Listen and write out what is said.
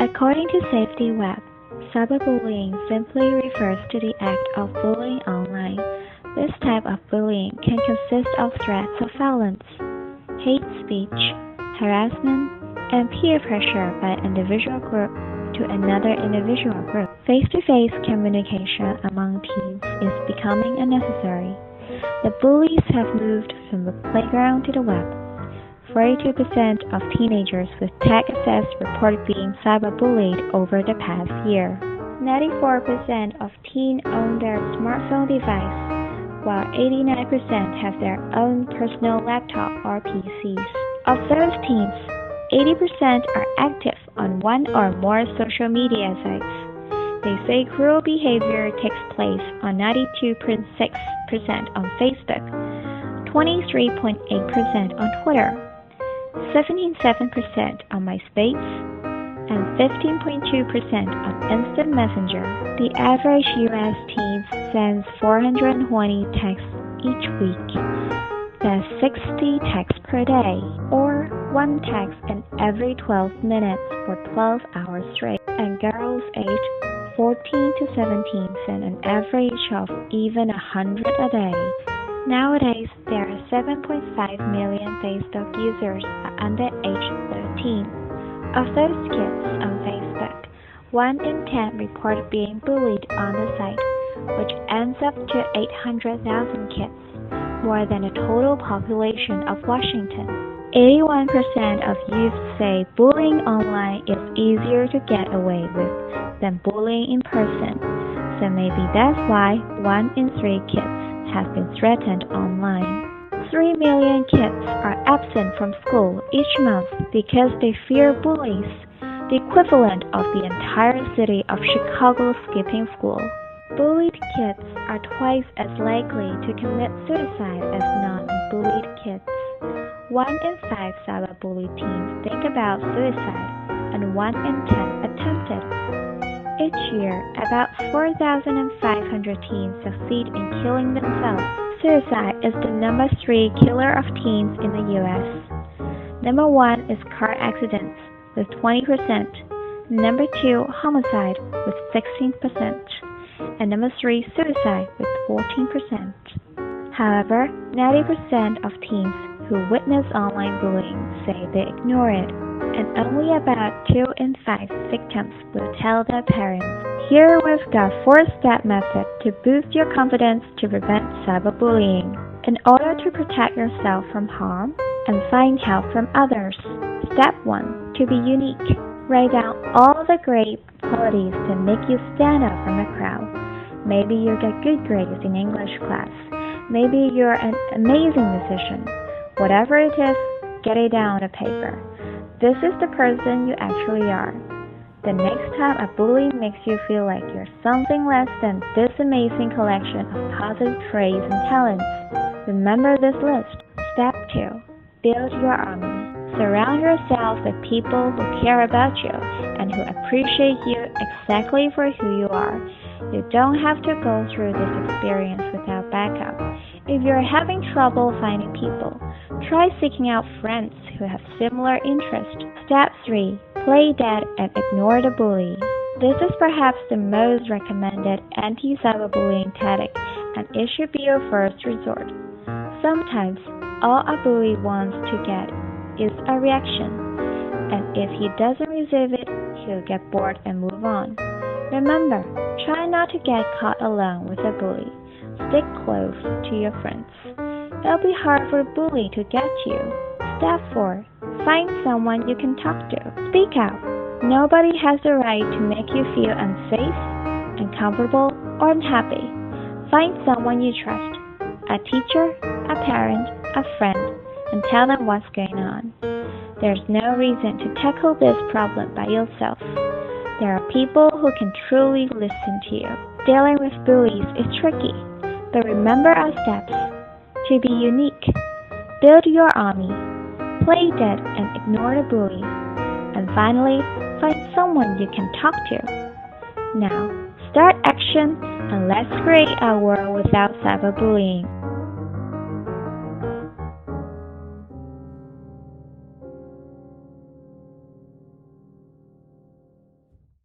According to Safety Web, cyberbullying simply refers to the act of bullying online. This type of bullying can consist of threats of violence, hate speech, harassment, and peer pressure by an individual group to another individual group. Face-to-face communication among teens is becoming unnecessary. The bullies have moved from the playground to the web. 42% of teenagers with tech access report being cyberbullied over the past year. 94% of teens own their smartphone device, while 89% have their own personal laptop or PCs. Of those teens, 80% are active on one or more social media sites. They say cruel behavior takes place on 92.6% on Facebook, 23.8% on Twitter, 77% on MySpace, and 15.2% on Instant Messenger. The average U.S. teen sends 420 texts each week. That's 60 texts per day, or one text in every 12 minutes for 12 hours straight. And girls aged 14 to 17 send an average of even 100 a day. Nowadays, there are 7.5 million Facebook users under age 13. Of those kids on Facebook, 1 in 10 report being bullied on the site, which ends up to 800,000 kids, more than the total population of Washington. 81% of youth say bullying online is easier to get away with than bullying in person, so maybe that's why 1 in 3 kids have been threatened online. 3 million kids are absent from school each month because they fear bullies, the equivalent of the entire city of Chicago skipping school. Bullied kids are twice as likely to commit suicide as non-bullied kids. 1 in 5 cyberbullied teens think about suicide, and 1 in 10 attempt it. Each year, about 4,500 teens succeed in killing themselves. Suicide is the number 3 killer of teens in the U.S. Number 1 is car accidents with 20%, number 2 homicide with 16%, and number 3 suicide with 14%. However, 90% of teens who witness online bullying say they ignore it, and only about 2 in 5 victims will tell their parents. Here we've got 4-step method to boost your confidence to prevent cyberbullying. In order to protect yourself from harm and find help from others. Step 1. To be unique. Write down all the great qualities that make you stand out from the crowd. Maybe you get good grades in English class. Maybe you're an amazing musician. Whatever it is, get it down on paper. This is the person you actually are. The next time a bully makes you feel like you're something less than this amazing collection of positive traits and talents, remember this list. Step 2. Build your army. Surround yourself with people who care about you and who appreciate you exactly for who you are. You don't have to go through this experience without backup. If you're having trouble finding people, try seeking out friends who have similar interests. Step 3. Play dead and ignore the bully. This is perhaps the most recommended anti-cyberbullying tactic, and it should be your first resort. Sometimes, all a bully wants to get is a reaction, and if he doesn't receive it, he'll get bored and move on. Remember, try not to get caught alone with a bully. Stick close to your friends. It'll be hard for a bully to get you. Step 4. Find someone you can talk to. Speak out. Nobody has the right to make you feel unsafe, uncomfortable, or unhappy. Find someone you trust. A teacher, a parent, a friend, and tell them what's going on. There's no reason to tackle this problem by yourself. There are people who can truly listen to you. Dealing with bullies is tricky, but remember our steps. To be unique. Build your army. Play dead and ignore the bully. And finally, find someone you can talk to. Now, start action and let's create a world without cyberbullying.